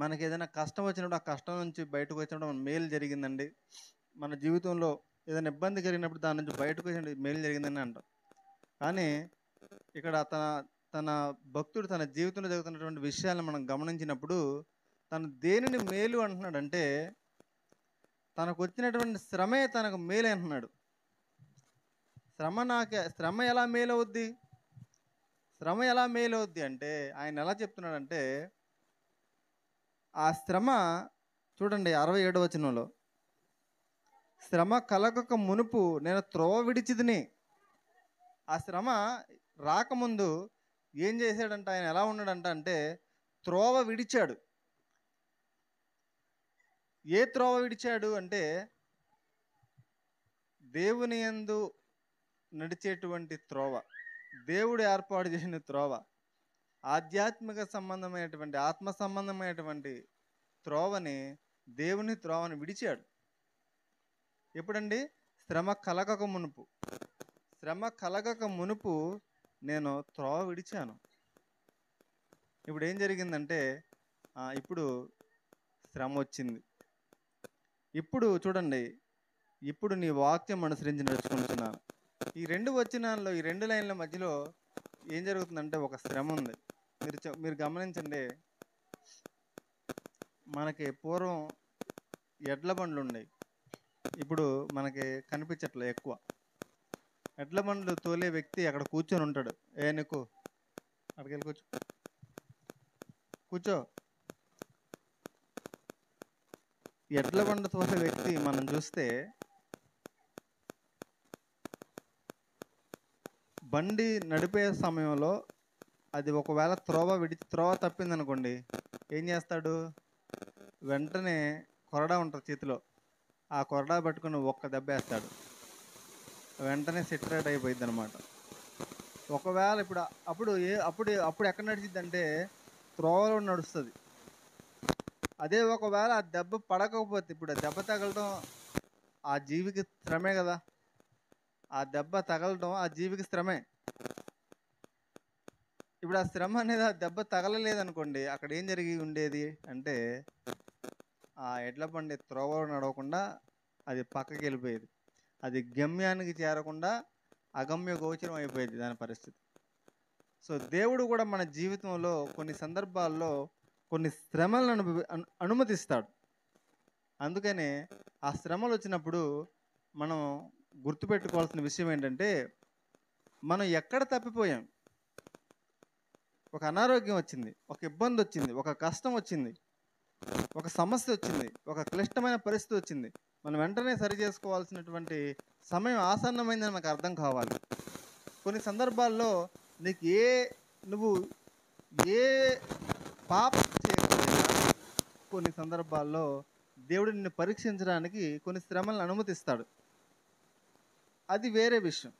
మనకి ఏదైనా కష్టం వచ్చినప్పుడు, ఆ కష్టం నుంచి బయటకు వచ్చినప్పుడు మన మేలు జరిగిందండి. మన జీవితంలో ఏదైనా ఇబ్బంది కలిగినప్పుడు దాని నుంచి బయటకు వచ్చినప్పుడు మేలు జరిగిందని అంటాం. కానీ ఇక్కడ తన భక్తుడు తన జీవితంలో జరుగుతున్నటువంటి విషయాలను మనం గమనించినప్పుడు తను దేనిని మేలు అంటున్నాడంటే, తనకు వచ్చినటువంటి శ్రమే తనకు మేలు అంటున్నాడు. శ్రమ ఎలా మేలవుద్ది? శ్రమ ఎలా మేలవుద్ది అంటే ఆయన ఎలా చెప్తున్నాడంటే, ఆ శ్రమ చూడండి 67వ వచనంలో, శ్రమ కలగక మునుపు నేను త్రోవ విడిచితిని. ఆ శ్రమ రాకముందు ఏం చేశాడంట, ఆయన ఎలా ఉన్నాడంట అంటే త్రోవ విడిచాడు. ఏ త్రోవ విడిచాడు అంటే దేవుని యందు నడిచేటువంటి త్రోవ, దేవుడు ఏర్పాటు చేసిన త్రోవ, ఆధ్యాత్మిక సంబంధమైనటువంటి ఆత్మ సంబంధమైనటువంటి త్రోవని, దేవుని త్రోవని విడిచాడు. ఎప్పుడండి? శ్రమ కలగక మునుపు. శ్రమ కలగక మునుపు నేను త్రోవ విడిచాను. ఇప్పుడు ఏం జరిగిందంటే ఇప్పుడు శ్రమ వచ్చింది. ఇప్పుడు చూడండి, ఇప్పుడు నీ వాక్యం అనుసరించి నడుచుకుంటున్నాను. ఈ 2 వచనాల్లో, ఈ 2 లైన్ల మధ్యలో ఏం జరుగుతుందంటే ఒక శ్రమ ఉంది. మీరు గమనించండి, మనకి పూర్వం ఎడ్ల బండ్లు ఉండేవి. ఇప్పుడు మనకి కనిపించట్లే ఎక్కువ. ఎడ్ల బండ్లు తోలే వ్యక్తి అక్కడ కూర్చొని ఉంటాడు. నీకు అక్కడికి వెళ్ళి కూర్చో. ఎడ్ల బండ్లు తోలే వ్యక్తి మనం చూస్తే బండి నడిపే సమయంలో అది ఒకవేళ త్రోవ తప్పిందనుకోండి, ఏం చేస్తాడు? వెంటనే కొరడా ఉంటుంది చేతిలో, ఆ కొరడా పట్టుకుని ఒక్క దెబ్బ వేస్తాడు. వెంటనే సెటరేట్ అయిపోయింది అనమాట. ఒకవేళ అప్పుడు ఎక్కడ నడిచిద్ది అంటే త్రోవలో నడుస్తుంది. అదే ఒకవేళ ఆ దెబ్బ పడకపోతే, ఇప్పుడు ఆ దెబ్బ తగలటం ఆ జీవికి శ్రమే కదా. ఆ దెబ్బ తగలటం ఆ జీవికి శ్రమే. ఇప్పుడు ఆ శ్రమ అనేది, ఆ దెబ్బ తగలలేదనుకోండి, అక్కడ ఏం జరిగి ఉండేది అంటే ఆ ఎడ్ల బండి త్రోవలో నడవకుండా అది పక్కకి వెళ్ళిపోయేది. అది గమ్యానికి చేరకుండా అగమ్య గోచరం అయిపోయేది దాని పరిస్థితి. సో దేవుడు కూడా మన జీవితంలో కొన్ని సందర్భాల్లో కొన్ని శ్రమలను అనుమతిస్తాడు. అందుకనే ఆ శ్రమలు వచ్చినప్పుడు మనం గుర్తుపెట్టుకోవాల్సిన విషయం ఏంటంటే, మనం ఎక్కడ తప్పిపోయాం. ఒక అనారోగ్యం వచ్చింది, ఒక ఇబ్బంది వచ్చింది, ఒక కష్టం వచ్చింది, ఒక సమస్య వచ్చింది, ఒక క్లిష్టమైన పరిస్థితి వచ్చింది. మనం వెంటనే సరి చేసుకోవాల్సినటువంటి సమయం ఆసన్నమైందని మనకు అర్థం కావాలి. కొన్ని సందర్భాల్లో నువ్వు ఏ పాపం చేయకపోయినా కొన్ని సందర్భాల్లో దేవుడు నిన్ను పరీక్షించడానికి కొన్ని శ్రమలను అనుమతిస్తాడు. అది వేరే విషయం.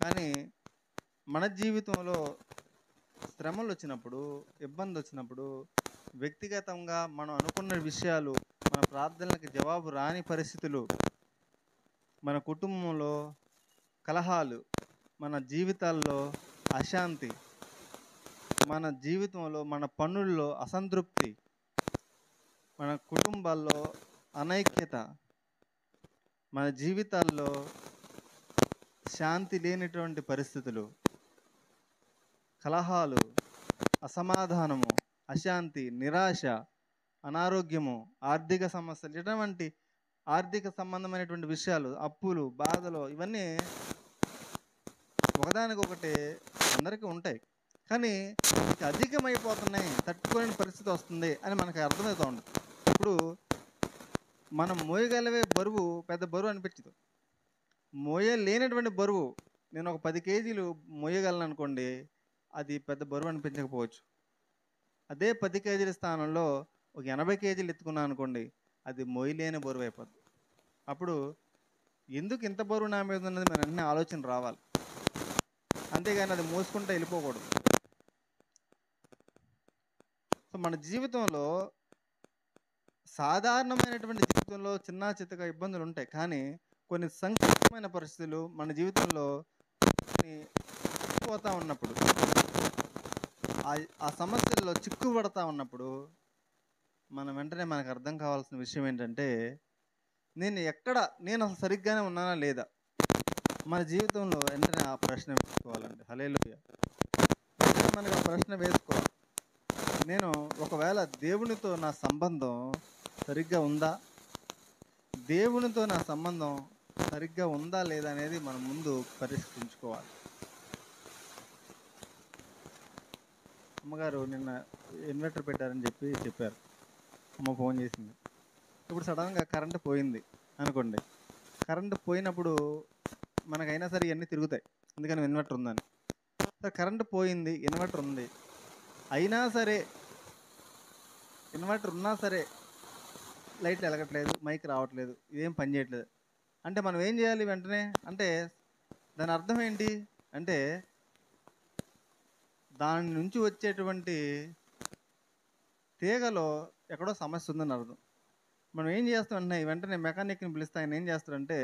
కానీ మన జీవితంలో శ్రమలు వచ్చినప్పుడు, ఇబ్బంది వచ్చినప్పుడు, వ్యక్తిగతంగా మనం అనుకున్న విషయాలు, మన ప్రార్థనలకు జవాబు రాని పరిస్థితులు, మన కుటుంబంలో కలహాలు, మన జీవితాల్లో అశాంతి, మన జీవితంలో మన పనుల్లో అసంతృప్తి, మన కుటుంబాల్లో అనైక్యత, మన జీవితాల్లో శాంతి లేనటువంటి పరిస్థితులు, కలహాలు, అసమాధానము, అశాంతి, నిరాశ, అనారోగ్యము, ఆర్థిక సమస్యలు, ఇటువంటి ఆర్థిక సంబంధమైనటువంటి విషయాలు, అప్పులు, బాధలు, ఇవన్నీ ఒకదానికొకటి అందరికీ ఉంటాయి. కానీ అధికమైపోతున్నాయి, తట్టుకోలేని పరిస్థితి వస్తుంది అని మనకు అర్థమవుతూ ఉంటుంది. ఇప్పుడు మనం మోయగలిగే బరువు పెద్ద బరువు అనిపించదు. మోయలేనటువంటి బరువు, నేను ఒక 10 కేజీలు మోయగలను అనుకోండి, అది పెద్ద బరువు అనిపించకపోవచ్చు. అదే 10 కేజీల స్థానంలో ఒక 80 కేజీలు ఎత్తుకున్నాను అనుకోండి, అది మోయలేని బరువు అయిపోద్ది. అప్పుడు ఎందుకు ఇంత బరువు నా మీద ఉన్నది మన అన్ని ఆలోచన రావాలి, అంతేగాని అది మోసుకుంటూ వెళ్ళిపోకూడదు. సో మన జీవితంలో, సాధారణమైనటువంటి జీవితంలో చిన్న చిత్తగా ఇబ్బందులు ఉంటాయి. కానీ కొన్ని సంక్లిష్టమైన పరిస్థితులు మన జీవితంలో పోతా ఉన్నప్పుడు ఆ సమస్యల్లో చిక్కుపడతా ఉన్నప్పుడు మనం వెంటనే మనకు అర్థం కావాల్సిన విషయం ఏంటంటే, నేను అసలు సరిగ్గానే ఉన్నానా లేదా? మన జీవితంలో వెంటనే ఆ ప్రశ్న వేసుకోవాలండి. హల్లెలూయా! వెంటనే మనకు ఆ ప్రశ్న వేసుకోవాలి. నేను ఒకవేళ దేవునితో నా సంబంధం సరిగ్గా ఉందా? దేవునితో నా సంబంధం సరిగ్గా ఉందా లేదా అనేది మనం ముందు పరిష్కరించుకోవాలి. అమ్మగారు నిన్న ఇన్వర్టర్ పెట్టారని చెప్పారు. అమ్మ ఫోన్ చేసింది. ఇప్పుడు సడన్గా కరెంట్ పోయింది అనుకోండి. కరెంట్ పోయినప్పుడు మనకైనా సరే ఇవన్నీ తిరుగుతాయి, ఎందుకని ఇన్వర్టర్ ఉందని. సరే కరెంట్ పోయింది, ఇన్వర్టర్ ఉంది, అయినా సరే ఇన్వర్టర్ ఉన్నా సరే లైట్లు వెలగట్లేదు, మైక్ రావట్లేదు, ఇదేం పని చేయట్లేదు అంటే మనం ఏం చేయాలి వెంటనే? అంటే దాని అర్థం ఏంటి అంటే, దాని నుంచి వచ్చేటువంటి తీగలో ఎక్కడో సమస్య ఉందని అర్థం. మనం ఏం చేస్తాం అంటే వెంటనే మెకానిక్ని పిలిస్తే ఆయన ఏం చేస్తారంటే,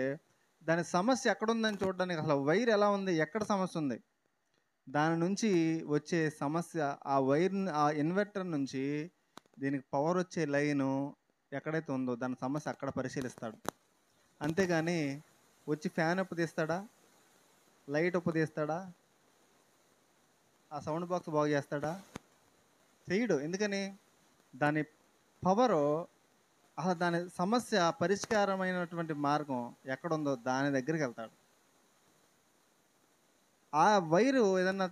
దాని సమస్య ఎక్కడుందని చూడడానికి, అసలు వైర్ ఎలా ఉంది, ఎక్కడ సమస్య ఉంది, దాని నుంచి వచ్చే సమస్య, ఆ వైర్ని, ఆ ఇన్వర్టర్ నుంచి దీనికి పవర్ వచ్చే లైను ఎక్కడైతే ఉందో దాని సమస్య అక్కడ పరిశీలిస్తాడు. అంతేగాని వచ్చి ఫ్యాన్ ఉపదేస్తాడా, లైట్ ఉపదేస్తాడా, ఆ సౌండ్ బాక్స్ బాగు చేస్తాడా? చేయడు. ఎందుకని? దాని పవరు, అసలు దాని సమస్య పరిష్కారమైనటువంటి మార్గం ఎక్కడుందో దాని దగ్గరికి వెళ్తాడు. ఆ వైరు ఏదన్నా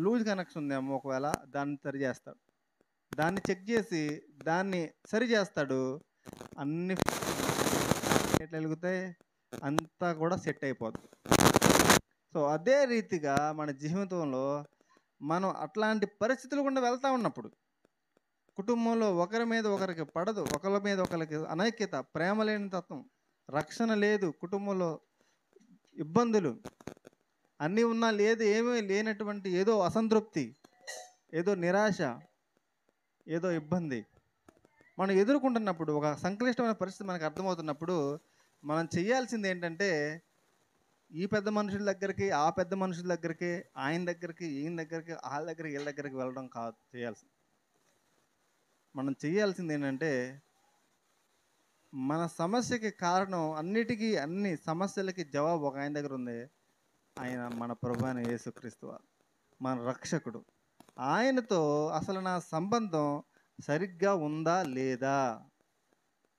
లూజ్ కనెక్షన్ ఉందేమో ఒకవేళ దాన్ని సరి చేస్తాడు, దాన్ని చెక్ చేసి దాన్ని సరి చేస్తాడు. అన్ని ఎట్లా వెలుగుతాయి, అంతా కూడా సెట్ అయిపోద్ది. సో అదే రీతిగా మన జీవితంలో మనం అట్లాంటి పరిస్థితులు గుండా వెళ్తూ ఉన్నప్పుడు, కుటుంబంలో ఒకరి మీద ఒకరికి పడదు, ఒకరి మీద ఒకరికి అనైక్యత, ప్రేమ లేని తత్వం, రక్షణ లేదు, కుటుంబంలో ఇబ్బందులు అన్నీ ఉన్నా లేదు, ఏమీ లేనటువంటి ఏదో అసంతృప్తి, ఏదో నిరాశ, ఏదో ఇబ్బంది మనం ఎదుర్కొంటున్నప్పుడు, ఒక సంక్లిష్టమైన పరిస్థితి మనకు అర్థమవుతున్నప్పుడు మనం చేయాల్సింది ఏంటంటే, ఈ పెద్ద మనుషుల దగ్గరికి, ఆ పెద్ద మనుషుల దగ్గరికి, ఆయన దగ్గరికి, ఈయన దగ్గరికి, వాళ్ళ దగ్గరికి, వీళ్ళ దగ్గరికి వెళ్ళడం కాదు చేయాల్సింది. మనం చేయాల్సింది ఏంటంటే, మన సమస్యకి కారణం, అన్ని సమస్యలకి జవాబు ఒక ఆయన దగ్గర ఉంది. ఆయన మన ప్రభువైన అయిన యేసుక్రీస్తు వారు, మన రక్షకుడు. ఆయనతో అసలు నా సంబంధం సరిగ్గా ఉందా లేదా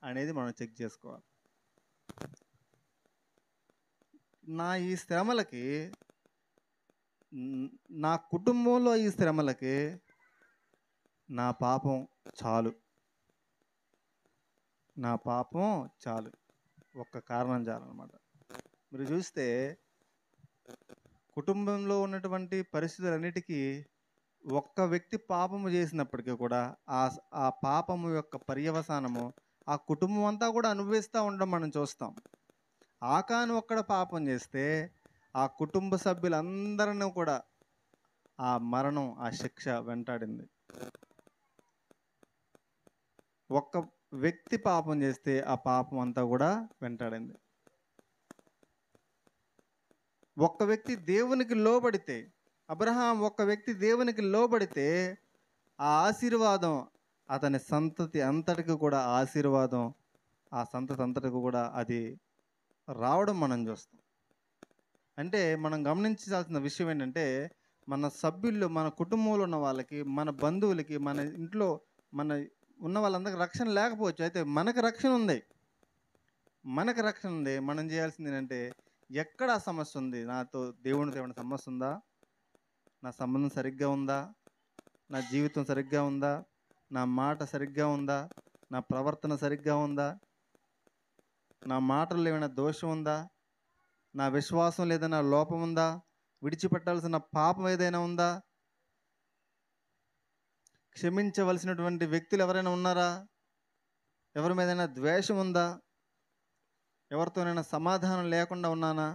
అనేది మనం చెక్ చేసుకోవాలి. నా ఈ శ్రమలకి, నా కుటుంబంలో ఈ శ్రమలకి నా పాపం చాలు, నా పాపం చాలు, ఒక్క కారణం చాలన్నమాట. మీరు చూస్తే కుటుంబంలో ఉన్నటువంటి పరిస్థితులన్నిటికీ ఒక్క వ్యక్తి పాపము చేసినప్పటికీ కూడా ఆ పాపము యొక్క పర్యవసానము ఆ కుటుంబం అంతా కూడా అనుభవిస్తూ ఉండడం మనం చూస్తాం. ఆకాను ఒక్కడ పాపం చేస్తే ఆ కుటుంబ సభ్యులందరినీ కూడా ఆ మరణం, ఆ శిక్ష వెంటాడింది. ఒక్క వ్యక్తి పాపం చేస్తే ఆ పాపం అంతా కూడా వెంటాడింది. ఒక్క వ్యక్తి దేవునికి లోబడితే, అబ్రహాం ఒక్క వ్యక్తి దేవునికి లోబడితే ఆ ఆశీర్వాదం అతని సంతతి అంతటికి కూడా ఆశీర్వాదం, ఆ సంతతి అంతటికి కూడా అది రావడం మనం చూస్తాం. అంటే మనం గమనించాల్సిన విషయం ఏంటంటే, మన సభ్యుల్లో, మన కుటుంబంలో ఉన్న వాళ్ళకి, మన బంధువులకి, మన ఇంట్లో మన ఉన్న వాళ్ళందరికీ రక్షణ లేకపోవచ్చు, అయితే మనకు రక్షణ ఉంది. మనం చేయాల్సింది ఏంటంటే, ఎక్కడ ఆ సమస్య ఉంది, నాతో దేవునితో ఏమైనా సమస్య ఉందా, నా సంబంధం సరిగ్గా ఉందా, నా జీవితం సరిగ్గా ఉందా, నా మాట సరిగ్గా ఉందా, నా ప్రవర్తన సరిగ్గా ఉందా, నా మాటల్లో ఏమైనా దోషం ఉందా, నా విశ్వాసం ఏదైనా లోపం ఉందా, విడిచిపెట్టాల్సిన పాపం ఏదైనా ఉందా, క్షమించవలసినటువంటి వ్యక్తులు ఎవరైనా ఉన్నారా, ఎవరి మీదైనా ద్వేషం ఉందా, ఎవరితోనైనా సమాధానం లేకుండా ఉన్నానా,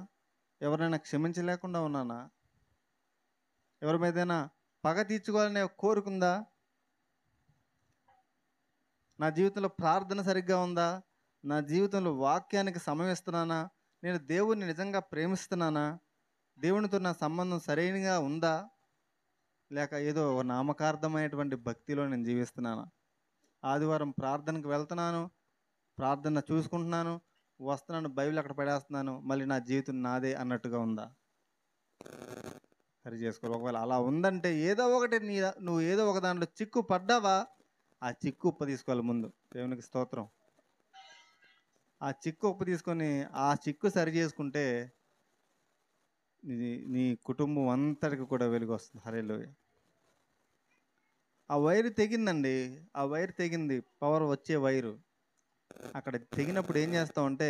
ఎవరైనా క్షమించలేకుండా ఉన్నానా, ఎవరి మీదైనా పగ తీర్చుకోవాలనే కోరుకుందా, నా జీవితంలో ప్రార్థన సరిగ్గా ఉందా, నా జీవితంలో వాక్యానికి సమయం ఇస్తున్నానా, నేను దేవుణ్ణి నిజంగా ప్రేమిస్తున్నానా, దేవునితో నా సంబంధం సరైనగా ఉందా, లేక ఏదో ఒక నామకార్థమైనటువంటి భక్తిలో నేను జీవిస్తున్నానా? ఆదివారం ప్రార్థనకు వెళ్తున్నాను, ప్రార్థన చూసుకుంటున్నాను, వస్తున్నాను, బైబిల్ అక్కడ పడేస్తున్నాను, మళ్ళీ నా జీవితం నాదే అన్నట్టుగా ఉందా? సరి చేసుకోవాలి. ఒకవేళ అలా ఉందంటే ఏదో ఒకటి నువ్వు ఏదో ఒక దాంట్లో చిక్కు పడ్డావా, ఆ చిక్కు ఉప్పు తీసుకోవాలి ముందు. దేవునికి స్తోత్రం. ఆ చిక్కు ఉప్పు తీసుకొని ఆ చిక్కు సరి చేసుకుంటే నీ కుటుంబం అంతటికి కూడా వెలుగు వస్తుంది. హల్లెలూయా. ఆ వైరు తెగిందండి. ఆ వైరు తెగింది, పవర్ వచ్చే వైరు. అక్కడ తెగినప్పుడు ఏం చేస్తామంటే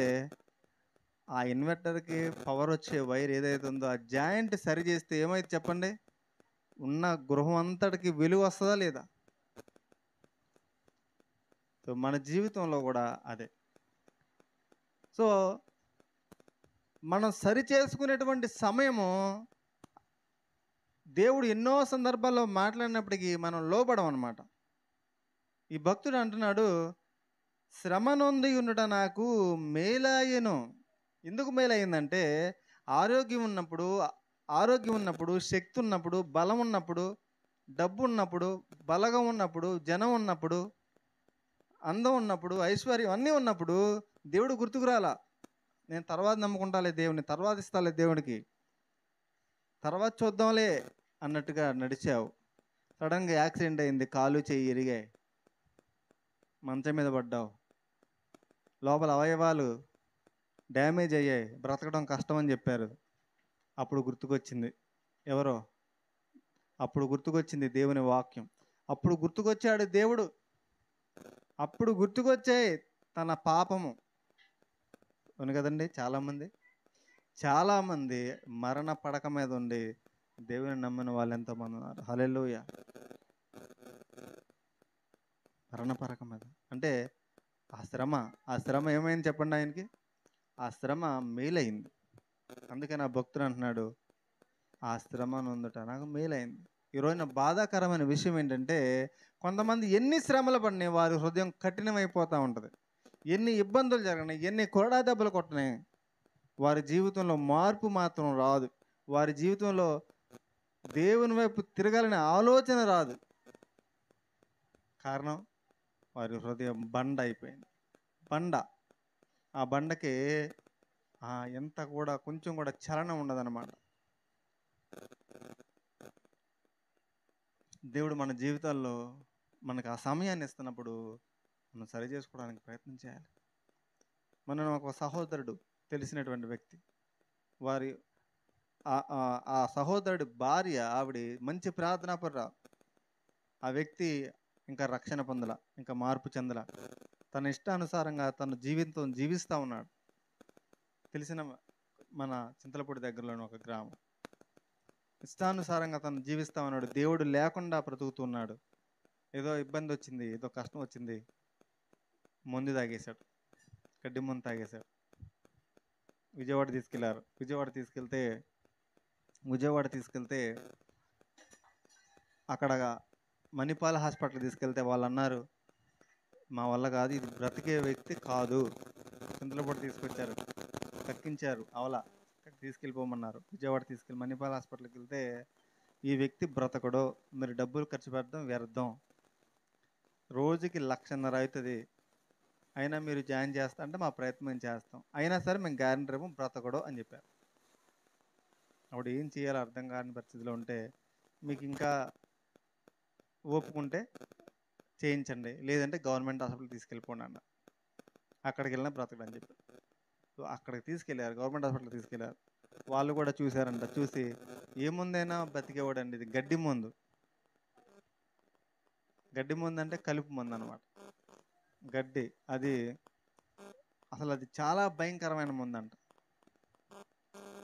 ఆ ఇన్వర్టర్కి పవర్ వచ్చే వైర్ ఏదైతే ఉందో ఆ జాయింట్ సరి చేస్తే ఏమైతే చెప్పండి, ఉన్న గృహం అంతటికి వెలుగు వస్తుందా లేదా? సో మన జీవితంలో కూడా అదే. సో మనం సరి చేసుకునేటువంటి సమయము దేవుడు ఎన్నో సందర్భాల్లో మాట్లాడినప్పటికీ మనం లోబడం అనమాట. ఈ భక్తుడు అంటున్నాడు, శ్రమ నొంది ఉండుట నాకు మేలాయను. ఎందుకు మేలయ్యిందంటే ఆరోగ్యం ఉన్నప్పుడు, శక్తి ఉన్నప్పుడు, బలం ఉన్నప్పుడు, డబ్బు ఉన్నప్పుడు, బలగం ఉన్నప్పుడు, జనం ఉన్నప్పుడు, అందం ఉన్నప్పుడు, ఐశ్వర్యం అన్నీ ఉన్నప్పుడు దేవుడు గుర్తుకు రాలా. నేను తర్వాత నమ్ముకుంటాలే దేవుని, తర్వాత ఇస్తాలే దేవుడికి, తర్వాత చూద్దాంలే అన్నట్టుగా నడిచావు. సడన్గా యాక్సిడెంట్ అయింది, కాలు చెయ్యి ఇరిగాయి, మంచం మీద పడ్డావు, లోపల అవయవాలు డ్యామేజ్ అయ్యాయి, బ్రతకడం కష్టం అని చెప్పారు. అప్పుడు గుర్తుకొచ్చింది ఎవరో, అప్పుడు గుర్తుకొచ్చింది దేవుని వాక్యం, అప్పుడు గుర్తుకొచ్చాడు దేవుడు, అప్పుడు గుర్తుకొచ్చాయి తన పాపము. అవును కదండి. చాలామంది మరణ పడక మీద ఉండి దేవుని నమ్మిన వాళ్ళు ఎంతోమంది ఉన్నారు. హల్లెలూయా. మరణ పడక మీద అంటే ఆ శ్రమ ఏమైంది చెప్పండి ఆయనకి? ఆ శ్రమ మేలైంది. అందుకని ఆ భక్తుడు అంటున్నాడు, ఆ శ్రమ నొందుట నాకు మేలైంది. ఈరోజున బాధాకరమైన విషయం ఏంటంటే కొంతమంది ఎన్ని శ్రమలు పడినాయి వారి హృదయం కఠినమైపోతూ ఉంటుంది. ఎన్ని ఇబ్బందులు జరగనాయి, ఎన్ని కొరడా దెబ్బలు కొట్టినాయి, వారి జీవితంలో మార్పు మాత్రం రాదు. వారి జీవితంలో దేవుని వైపు తిరగాలనే ఆలోచన రాదు. కారణం వారి హృదయం బండ అయిపోయింది. ఆ బండకి ఎంత కూడా కొంచెం కూడా చలనం ఉండదన్నమాట. దేవుడు మన జీవితాల్లో మనకు ఆ సమయాన్ని ఇస్తున్నప్పుడు మనం సరి చేసుకోవడానికి ప్రయత్నం చేయాలి. మన ఒక సహోదరుడు, తెలిసినటువంటి వ్యక్తి, వారి ఆ సహోదరుడి భార్య ఆవిడ మంచి ప్రార్థనాపరురా. ఆ వ్యక్తి ఇంకా రక్షణ పొందల, ఇంకా మార్పు చెందల, తన ఇష్టానుసారంగా తన జీవితం జీవిస్తూ ఉన్నాడు. తెలిసిన మన చింతలపూడి దగ్గరలోని ఒక గ్రామం. ఇష్టానుసారంగా తను జీవిస్తూ ఉన్నాడు, దేవుడు లేకుండా బ్రతుకుతున్నాడు. ఏదో ఇబ్బంది వచ్చింది, ఏదో కష్టం వచ్చింది, మందు తాగేశాడు, గడ్డి మందు తాగేశాడు. విజయవాడ తీసుకెళ్తే అక్కడ మణిపాల్ హాస్పిటల్ తీసుకెళ్తే వాళ్ళు అన్నారు, మా వల్ల కాదు, ఇది బ్రతికే వ్యక్తి కాదు. చింతలపూడి తీసుకొచ్చారు, కక్కించారు, అవలా తీసుకెళ్ళిపోమన్నారు. విజయవాడ తీసుకెళ్ళి మణిపాల్ హాస్పిటల్కి వెళ్తే, ఈ వ్యక్తి బ్రతకడో, మీరు డబ్బులు ఖర్చు పెట్టడం వ్యర్థం, రోజుకి 1,50,000 అవుతుంది, అయినా మీరు జాయిన్ చేస్తా అంటే మా ప్రయత్నం చేస్తాం, అయినా సరే మేము గ్యారెంటీ రేపు బ్రతకడో అని చెప్పారు. అప్పుడు ఏం చేయాలో అర్థం కాని పరిస్థితిలో ఉంటే, మీకు ఇంకా ఓపుకుంటే చేయించండి, లేదంటే గవర్నమెంట్ హాస్పిటల్ తీసుకెళ్ళిపోండి అన్న. అక్కడికి వెళ్ళినా బ్రతకడు అని చెప్పి సో అక్కడికి తీసుకెళ్ళారు, గవర్నమెంట్ హాస్పిటల్ తీసుకెళ్ళారు. వాళ్ళు కూడా చూశారంట, చూసి ఏముందైనా బతికేవాడండి, ఇది గడ్డి మందు అంటే కలుపు మందు అనమాట. గడ్డి అది అసలు అది చాలా భయంకరమైన మందు అంట.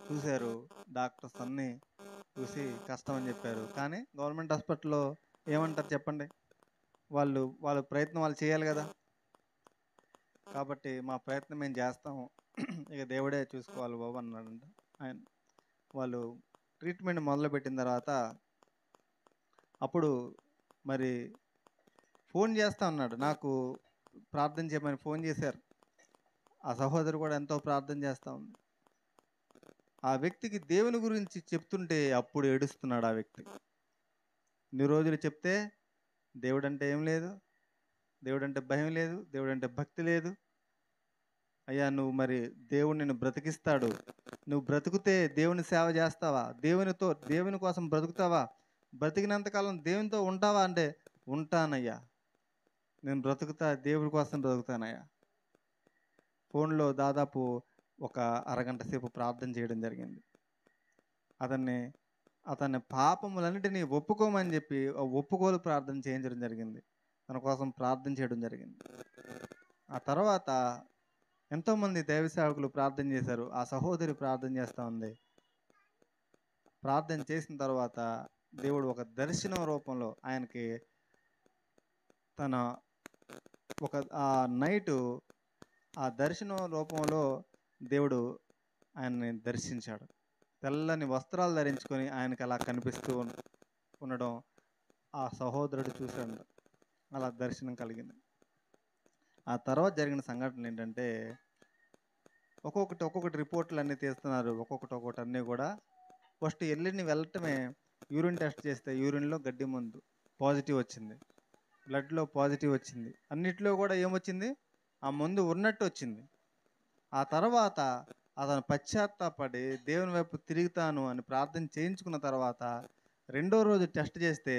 చూశారు డాక్టర్స్ అన్నీ చూసి కష్టం అని చెప్పారు. కానీ గవర్నమెంట్ హాస్పిటల్లో ఏమంటారు చెప్పండి, వాళ్ళ ప్రయత్నం వాళ్ళు చేయాలి కదా. కాబట్టి మా ప్రయత్నం మేము చేస్తాము, ఇక దేవుడే చూసుకోవాలి బాబు అన్నాడంట ఆయన. వాళ్ళు ట్రీట్మెంట్ మొదలుపెట్టిన తర్వాత అప్పుడు మరి ఫోన్ చేస్తా ఉన్నాడు, నాకు ప్రార్థన చేయమని ఫోన్ చేశారు. ఆ సహోదరు కూడా ఎంతో ప్రార్థన చేస్తూ ఉంది. ఆ వ్యక్తికి దేవుని గురించి చెప్తుంటే అప్పుడు ఏడుస్తున్నాడు ఆ వ్యక్తి. ఇన్ని రోజులు చెప్తే దేవుడంటే ఏం లేదు, దేవుడంటే భయం లేదు, దేవుడంటే భక్తి లేదు. అయ్యా నువ్వు మరి దేవుడు నిన్ను బ్రతికిస్తాడు, నువ్వు బ్రతుకుతే దేవుని సేవ చేస్తావా, దేవుని కోసం బ్రతుకుతావా, బ్రతికినంతకాలం దేవునితో ఉంటావా అంటే ఉంటానయ్యా, నేను బ్రతుకుతా, దేవుడి కోసం బ్రతుకుతానయ్యా. ఫోన్లో దాదాపు ఒక అరగంట సేపు ప్రార్థన చేయడం జరిగింది. అతన్ని పాపములన్నిటినీ ఒప్పుకోమని చెప్పి ఒప్పుకోలు ప్రార్థన చేయించడం జరిగింది. తన కోసం ప్రార్థన చేయడం జరిగింది. ఆ తర్వాత ఎంతోమంది దైవ సేవకులు ప్రార్థన చేశారు. ఆ సహోదరి ప్రార్థన చేస్తూ ఉంది. ప్రార్థన చేసిన తర్వాత దేవుడు ఒక దర్శనం రూపంలో ఆయనకి తన ఆ నైటు ఆ దర్శనం రూపంలో దేవుడు ఆయన్ని దర్శించాడు. తెల్లని వస్త్రాలు ధరించుకొని ఆయనకి అలా కనిపిస్తూ ఉండడం ఆ సహోదరుడు చూశాడు. అలా దర్శనం కలిగింది. ఆ తర్వాత జరిగిన సంఘటనలు ఏంటంటే ఒక్కొక్కటి రిపోర్ట్లు అన్నీ తీస్తున్నారు. ఒక్కొక్కటి అన్నీ కూడా ఫస్ట్ వెళ్ళటమే యూరిన్ టెస్ట్ చేస్తే యూరిన్లో గడ్డి మందు పాజిటివ్ వచ్చింది, బ్లడ్లో పాజిటివ్ వచ్చింది, అన్నిట్లో కూడా ఏమొచ్చింది, ఆ మందు ఉన్నట్టు వచ్చింది. ఆ తర్వాత అతను పశ్చాత్తాపడి దేవుని వైపు తిరుగుతాను అని ప్రార్థన చేయించుకున్న తర్వాత రెండో రోజు టెస్ట్ చేస్తే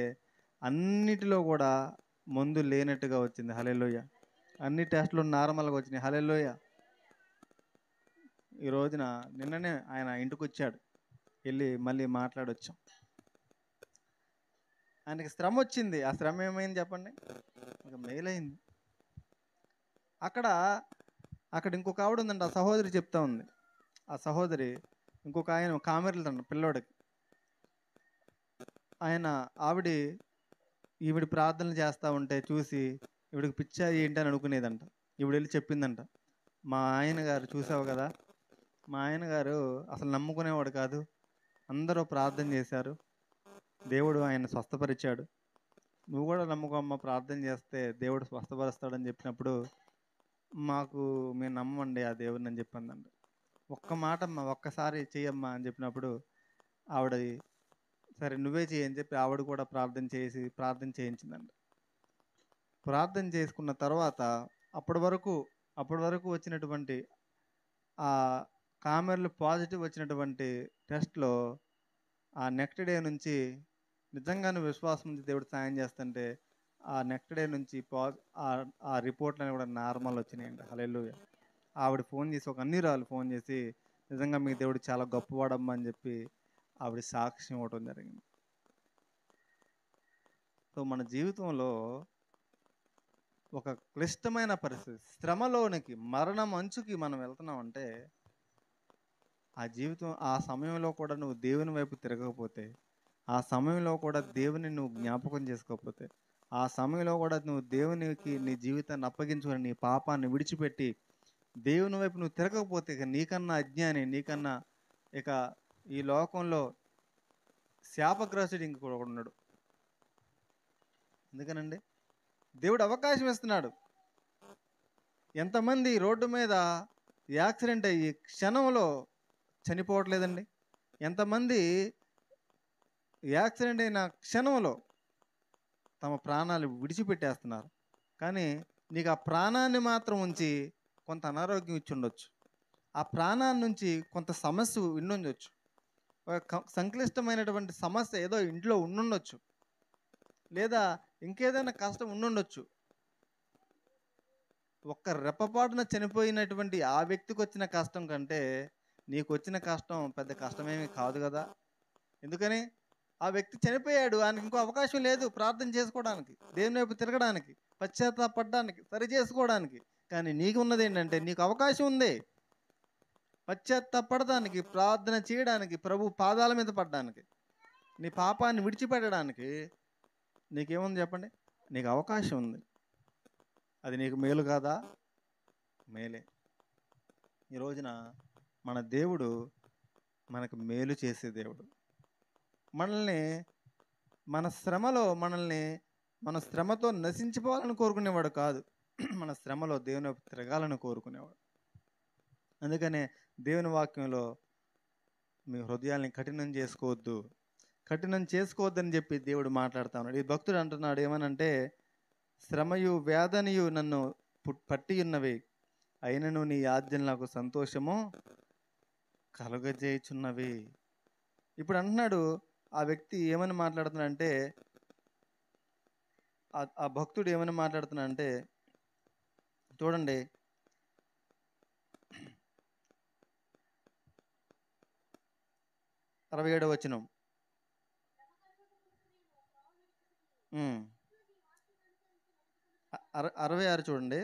అన్నిటిలో కూడా మందు లేనట్టుగా వచ్చింది. హల్లెలూయా. అన్ని టెస్టులు నార్మల్గా వచ్చినాయి. హల్లెలూయా. ఈ రోజున నిన్ననే ఆయన ఇంటికి వచ్చాడు, వెళ్ళి మళ్ళీ మాట్లాడొచ్చాం. ఆయనకి శ్రమ వచ్చింది. ఆ శ్రమ ఏమైంది చెప్పండి, ఒక మేలైంది. అక్కడ ఇంకొక ఆవిడ ఉందండి, ఆ సహోదరి చెప్తా ఉంది. ఆ సహోదరి ఇంకొక ఆయన కామెర్లు పిల్లోడికి, ఈవిడ ప్రార్థనలు చేస్తూ ఉంటే చూసి ఈవిడికి పిచ్చా ఏంటి అని అనుకునేదంట. ఈవిడ వెళ్ళి చెప్పిందంట, మా ఆయన గారు చూసావు కదా, మా ఆయన గారు అసలు నమ్ముకునేవాడు కాదు, అందరూ ప్రార్థన చేశారు, దేవుడు ఆయన స్వస్థపరిచాడు, నువ్వు కూడా నమ్ముకోమ్మ, ప్రార్థన చేస్తే దేవుడు స్వస్థపరుస్తాడని చెప్పినప్పుడు మేము నమ్మమండి ఆ దేవుడిని అని చెప్పిందంట. ఒక్క మాట అమ్మ, ఒక్కసారి చెయ్యమ్మా అని చెప్పినప్పుడు ఆవిడ సరే నువ్వే చేయని చెప్పి ఆవిడ కూడా ప్రార్థన చేయించిందంట. ప్రార్థన చేసుకున్న తర్వాత అప్పటి వరకు వచ్చినటువంటి ఆ కామెర్లు పాజిటివ్ వచ్చినటువంటి టెస్ట్లో ఆ నెక్స్ట్ డే నుంచి నిజంగానే విశ్వాసం నుంచి దేవుడు సాయం చేస్తుంటే ఆ నెక్స్ట్ డే నుంచి ఆ రిపోర్ట్లన్నీ కూడా నార్మల్ వచ్చినాయండి. హల్లెలూయా. ఆవిడ ఫోన్ చేసి, ఒక అన్నిరాలు ఫోన్ చేసి, నిజంగా మీ దేవుడు చాలా గొప్పవాడమ్మా అని చెప్పి ఆవిడ సాక్ష్యం ఇవ్వడం జరిగింది. సో మన జీవితంలో ఒక క్లిష్టమైన పరిస్థితి, శ్రమలోనికి, మరణం అంచుకి మనం వెళ్తున్నామంటే ఆ సమయంలో కూడా నువ్వు దేవుని వైపు తిరగకపోతే, ఆ సమయంలో కూడా దేవుని నువ్వు జ్ఞాపకం చేసుకోకపోతే, ఆ సమయంలో కూడా నువ్వు దేవునికి నీ జీవితాన్ని అప్పగించుకొని నీ పాపాన్ని విడిచిపెట్టి దేవుని వైపు నువ్వు తిరగకపోతే ఇక నీకన్నా అజ్ఞాని, నీకన్నా ఇక ఈ లోకంలో శాపగ్రస్తుడు ఇంకొకడు ఉన్నాడు. ఎందుకనండి, దేవుడు అవకాశం ఇస్తున్నాడు. ఎంతమంది రోడ్డు మీద యాక్సిడెంట్ అయ్యి క్షణంలో చనిపోవట్లేదండి, ఎంతమంది యాక్సిడెంట్ అయిన క్షణంలో తమ ప్రాణాలు విడిచిపెట్టేస్తున్నారు. కానీ నీకు ఆ ప్రాణాన్ని మాత్రం ఉంచి కొంత అనారోగ్యం ఇచ్చి ఉండొచ్చు, ఆ ప్రాణాన్ని నుంచి కొంత సమస్య ఉండుండొచ్చు, ఒక సంక్లిష్టమైనటువంటి సమస్య ఏదో ఇంట్లో ఉండుండొచ్చు, లేదా ఇంకేదైనా కష్టం ఉండుండొచ్చు. ఒక్క రెప్పపాటున చనిపోయినటువంటి ఆ వ్యక్తికి వచ్చిన కష్టం కంటే నీకు వచ్చిన కష్టం పెద్ద కష్టమేమి కాదు కదా. ఎందుకని, ఆ వ్యక్తి చనిపోయాడు, ఆయనకి ఇంకో అవకాశం లేదు ప్రార్థన చేసుకోవడానికి, దేవుని వైపు తిరగడానికి, పశ్చాత్తాపడడానికి, సరి చేసుకోవడానికి. కానీ నీకు ఉన్నది ఏంటంటే నీకు అవకాశం ఉంది పశ్చాత్తాపడడానికి, ప్రార్థన చేయడానికి, ప్రభు పాదాల మీద పడడానికి, నీ పాపాన్ని విడిచిపెట్టడానికి. నీకేముంది చెప్పండి, నీకు అవకాశం ఉంది. అది నీకు మేలు కాదా? మేలే. ఈ రోజున మన దేవుడు మనకు మేలు చేసే దేవుడు. మన శ్రమతో నశించిపోవాలని కోరుకునేవాడు కాదు, మన శ్రమలో దేవుని వైపు తిరగాలని కోరుకునేవాడు. అందుకనే దేవుని వాక్యంలో మీ హృదయాల్ని కఠినం చేసుకోవద్దు, కఠినం చేసుకోవద్దని చెప్పి దేవుడు మాట్లాడుతా ఉన్నాడు. ఈ భక్తుడు అంటున్నాడు ఏమనంటే, శ్రమయు వేదనయు నన్ను పట్టి ఉన్నవి, అయినను నీ ఆజ్ఞలు నాకు సంతోషము కలుగజేయుచున్నవి. ఇప్పుడు అంటున్నాడు ఆ వ్యక్తి ఏమని మాట్లాడుతున్నాడంటే, ఆ భక్తుడు ఏమని మాట్లాడుతున్నాడంటే చూడండి, 67వ వచనం. 66 చూడండి.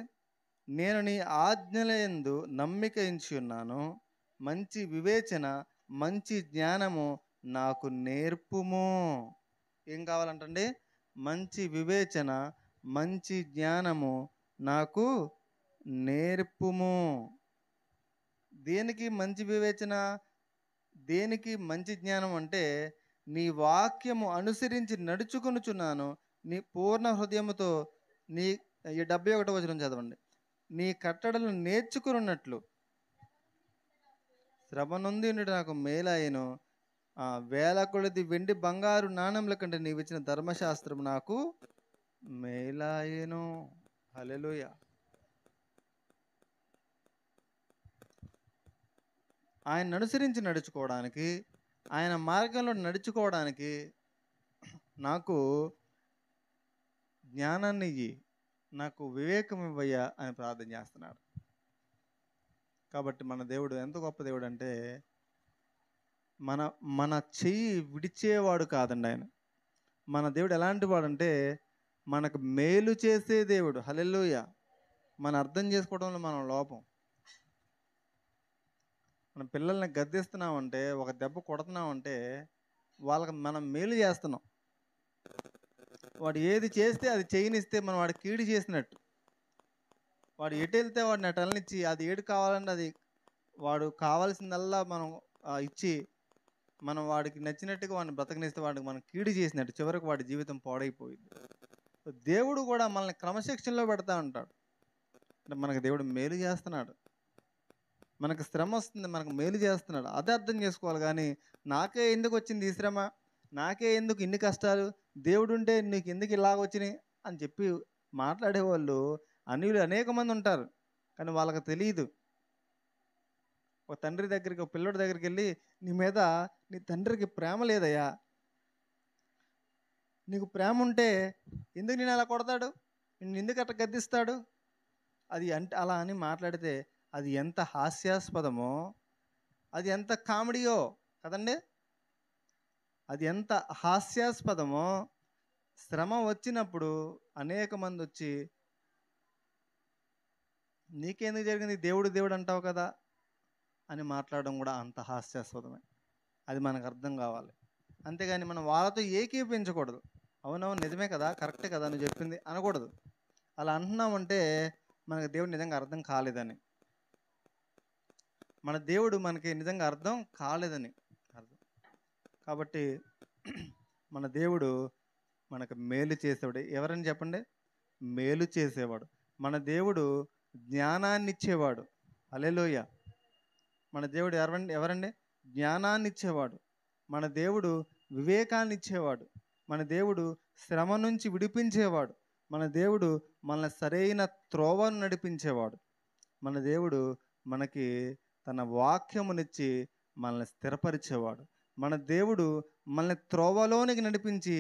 నేను నీ ఆజ్ఞలయందు నమ్మిక ఉంచి ఉన్నాను, మంచి వివేచన మంచి జ్ఞానము నాకు నేర్పుము. ఏం కావాలంటండి? మంచి వివేచన మంచి జ్ఞానము నాకు నేర్పుము. దేనికి మంచి వివేచన, దేనికి మంచి జ్ఞానం అంటే, నీ వాక్యము అనుసరించి నడుచుకొనుచున్నాను, నీ పూర్ణ హృదయముతో నీ 71వ వచనం చదవండి. నీ కట్టడలు నేర్చుకున్నట్లు శ్రమ నొంది నాకు మేలాయను, వేల కొలది వెండి బంగారు నాణముల కంటే నీవు ఇచ్చిన ధర్మశాస్త్రం నాకు మేలాయను. హల్లెలూయా. ఆయన అనుసరించి నడుచుకోవడానికి, ఆయన మార్గంలో నడుచుకోవడానికి నాకు జ్ఞానాన్ని ఇయ్యి, నాకు వివేకం ఇవ్వయ్యా అని ప్రార్థన చేస్తున్నాడు. కాబట్టి మన దేవుడు ఎంత గొప్ప దేవుడు అంటే, మన మన చెయ్యి విడిచేవాడు కాదండి ఆయన. మన దేవుడు ఎలాంటి వాడంటే, మనకు మేలు చేసే దేవుడు. హల్లెలూయా. మన అర్థం చేసుకోవడంలో మనం లోపం. మన పిల్లల్ని గద్దిస్తున్నామంటే, ఒక దెబ్బ కొడుతున్నామంటే వాళ్ళకి మనం మేలు చేస్తున్నాం. వాడు ఏది చేస్తే అది చేయనిస్తే మనం వాడికి కీడు చేసినట్టు. వాడు ఎటు వెళ్తే వాడిని అటు వెళ్ళనిచ్చి, అది ఏడు కావాలంటే అది వాడు కావాల్సిందల్లా మనం ఇచ్చి, మనం వాడికి నచ్చినట్టుగా వాడిని బ్రతకనిస్తే వాడికి మనం కీడు చేసినట్టు, చివరికి వాడి జీవితం పాడైపోయింది. దేవుడు కూడా మనల్ని క్రమశిక్షణలో పెడతా ఉంటాడు. అంటే మనకు దేవుడు మేలు చేస్తున్నాడు, మనకు శ్రమ వస్తుంది, మనకు మేలు చేస్తున్నాడు. అదే అర్థం చేసుకోవాలి. కానీ నాకే ఎందుకు వచ్చింది ఈ శ్రమ, నాకే ఎందుకు ఇన్ని కష్టాలు, దేవుడు ఉంటే నీకు ఎందుకు ఇలాగ వచ్చినాయి అని చెప్పి మాట్లాడేవాళ్ళు అన్యులు అనేక మంది ఉంటారు. కానీ వాళ్ళకి తెలియదు. ఒక తండ్రి దగ్గరికి, ఒక పిల్లోడి దగ్గరికి వెళ్ళి, నీ మీద నీ తండ్రికి ప్రేమ లేదయ్యా, నీకు ప్రేమ ఉంటే ఎందుకు నేను అలా కొడతాడు, నిన్ను ఎందుకు అట్లా గద్దిస్తాడు, అది అంటే అలా అని మాట్లాడితే అది ఎంత హాస్యాస్పదమో, అది ఎంత కామెడీయో కదండి. అది ఎంత హాస్యాస్పదమో. శ్రమ వచ్చినప్పుడు అనేక మంది వచ్చి, నీకెందుకు జరిగింది, దేవుడు దేవుడు అంటావు కదా అని మాట్లాడడం కూడా అంత హాస్యాస్పదమే. అది మనకు అర్థం కావాలి. అంతేగాని మనం వాళ్ళతో ఏకీపించకూడదు. అవునవును నిజమే కదా, కరెక్టే కదా నువ్వు చెప్పింది అనకూడదు. అలా అంటున్నామంటే మనకు దేవుడు నిజంగా అర్థం కాలేదని, మన దేవుడు మనకి నిజంగా అర్థం కాలేదని అర్థం. కాబట్టి మన దేవుడు మనకు మేలు చేసేవాడు. ఎవరని చెప్పండి? మేలు చేసేవాడు. మన దేవుడు జ్ఞానాన్ని ఇచ్చేవాడు. హల్లెలూయా. మన దేవుడు ఎవరండి? జ్ఞానాన్ని ఇచ్చేవాడు. మన దేవుడు వివేకాన్ని ఇచ్చేవాడు. మన దేవుడు శ్రమ నుంచి విడిపించేవాడు. మన దేవుడు మనల్ని సరైన త్రోవను నడిపించేవాడు. మన దేవుడు మనకి తన వాక్యమునిచ్చి మనల్ని స్థిరపరిచేవాడు. మన దేవుడు మనల్ని త్రోవలోనికి నడిపించి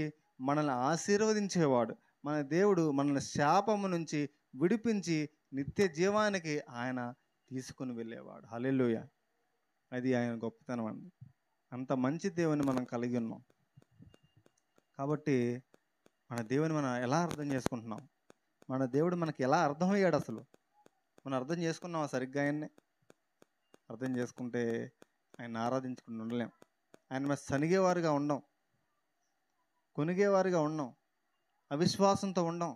మనల్ని ఆశీర్వదించేవాడు. మన దేవుడు మనల్ని శాపము నుంచి విడిపించి నిత్య జీవానికి ఆయన తీసుకుని వెళ్ళేవాడు. హల్లెలూయా. అది ఆయన గొప్పతనం అండి. అంత మంచి దేవుని మనం కలిగి ఉన్నాం. కాబట్టి మన దేవుని మనం ఎలా అర్థం చేసుకుంటున్నాం? మన దేవుడు మనకి ఎలా అర్థమయ్యాడు అసలు? మనం అర్థం చేసుకున్నామా సరిగ్గా? ఆయన్ని అర్థం చేసుకుంటే ఆయన ఆరాధించుకుని ఉండలేం. ఆయన మన సనిగేవారుగా ఉండం, కొనిగేవారుగా ఉండం, అవిశ్వాసంతో ఉండం.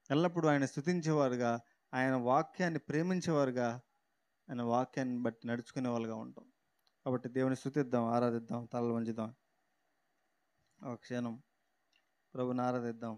ఎల్లప్పుడూ ఆయన స్తుతించేవారుగా, ఆయన వాక్యాన్ని ప్రేమించేవారుగా, ఆయన వాక్యాన్ని బట్టి నడుచుకునే వాళ్ళుగా ఉంటాం. కాబట్టి దేవుని స్తుతిద్దాం, ఆరాధిద్దాం, తలలు వంచుదాం. ఒక క్షణం ప్రభుని ఆరాధిద్దాం.